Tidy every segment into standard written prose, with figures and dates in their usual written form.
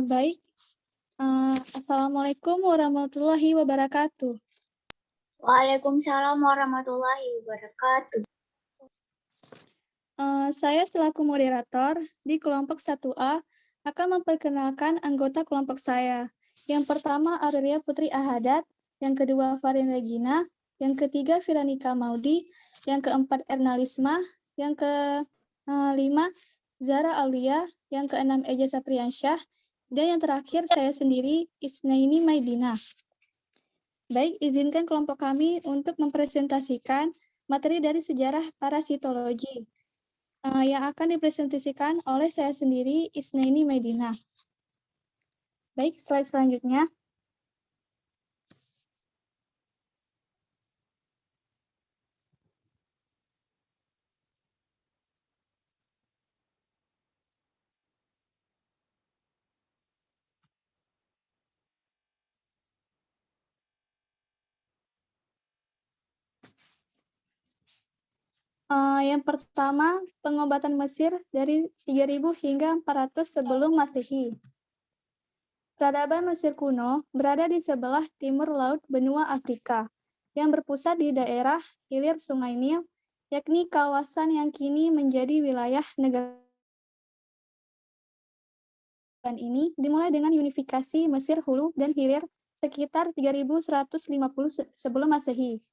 Baik. Assalamualaikum warahmatullahi wabarakatuh. Waalaikumsalam warahmatullahi wabarakatuh. Saya selaku moderator di kelompok 1A akan memperkenalkan anggota kelompok saya. Yang pertama Aurelia Putri Ahadat, yang kedua Farin Regina, yang ketiga Viranika Maudi, yang keempat Erna Lisma, yang kelima Zara Aulia, yang keenam Eja Sapriansyah, dan yang terakhir saya sendiri Isnaini Maidina. Baik, izinkan kelompok kami untuk mempresentasikan materi dari sejarah parasitologi yang akan dipresentasikan oleh saya sendiri, Isnaini Medina. Baik, slide selanjutnya. Yang pertama, pengobatan Mesir dari 3000 hingga 400 sebelum Masehi. Peradaban Mesir kuno berada di sebelah timur laut benua Afrika, yang berpusat di daerah hilir Sungai Nil, yakni kawasan yang kini menjadi wilayah negara ini dimulai dengan unifikasi Mesir hulu dan hilir sekitar 3150 sebelum Masehi.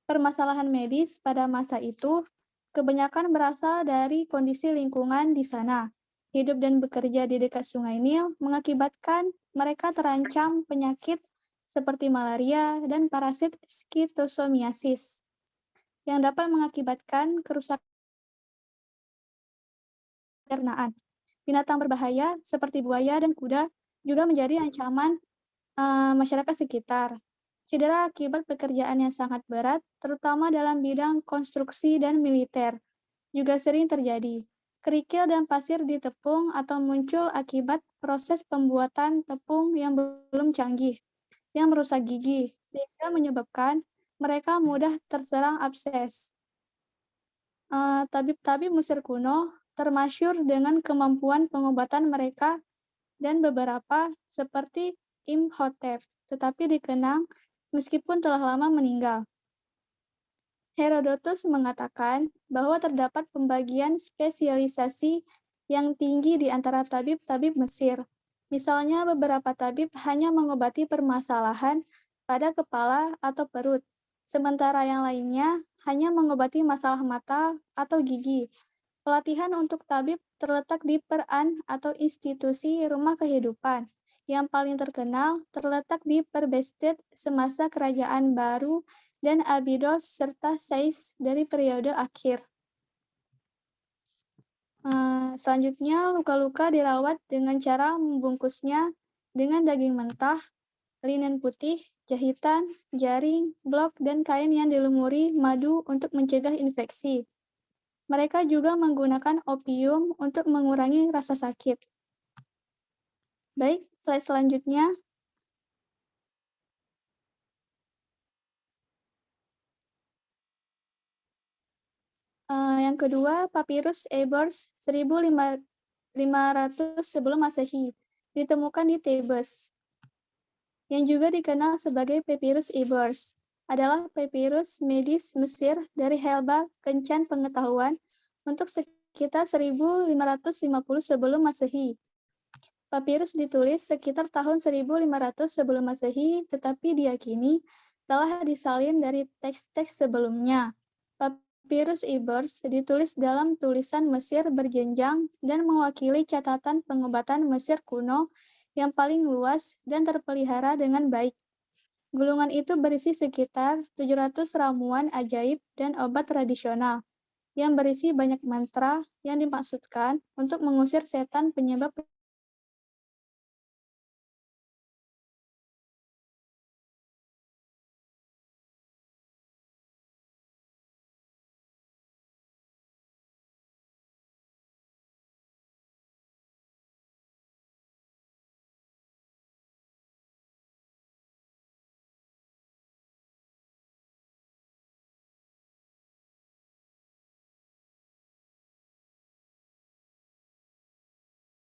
Permasalahan medis pada masa itu kebanyakan berasal dari kondisi lingkungan di sana. Hidup dan bekerja di dekat Sungai Nil mengakibatkan mereka terancam penyakit seperti malaria dan parasit skitosomiasis yang dapat mengakibatkan kerusakan pencernaan. Binatang berbahaya seperti buaya dan kuda juga menjadi ancaman masyarakat sekitar. Cedera akibat pekerjaan yang sangat berat, terutama dalam bidang konstruksi dan militer, juga sering terjadi. Kerikil dan pasir di tepung atau muncul akibat proses pembuatan tepung yang belum canggih, yang merusak gigi, sehingga menyebabkan mereka mudah terserang abses. Tabib-tabib Mesir kuno termasyhur dengan kemampuan pengobatan mereka dan beberapa seperti Imhotep, tetapi dikenang meskipun telah lama meninggal. Herodotus mengatakan bahwa terdapat pembagian spesialisasi yang tinggi di antara tabib-tabib Mesir. Misalnya beberapa tabib hanya mengobati permasalahan pada kepala atau perut, sementara yang lainnya hanya mengobati masalah mata atau gigi. Pelatihan untuk tabib terletak di peran atau institusi rumah kehidupan. Yang paling terkenal terletak di Perbested semasa Kerajaan Baru dan Abydos serta Sais dari periode akhir. Selanjutnya, luka-luka dirawat dengan cara membungkusnya dengan daging mentah, linen putih, jahitan, jaring, blok, dan kain yang dilumuri madu untuk mencegah infeksi. Mereka juga menggunakan opium untuk mengurangi rasa sakit. Baik, slide selanjutnya. Yang kedua, Papyrus Ebers 1500 sebelum Masehi, ditemukan di Thebes. Yang juga dikenal sebagai Papyrus Ebers adalah papirus medis Mesir dari Helba Kencan Pengetahuan untuk sekitar 1550 sebelum Masehi. Papirus ditulis sekitar tahun 1500 sebelum Masehi, tetapi diyakini telah disalin dari teks-teks sebelumnya. Papirus Ebers ditulis dalam tulisan Mesir berjenjang dan mewakili catatan pengobatan Mesir kuno yang paling luas dan terpelihara dengan baik. Gulungan itu berisi sekitar 700 ramuan ajaib dan obat tradisional yang berisi banyak mantra yang dimaksudkan untuk mengusir setan penyebab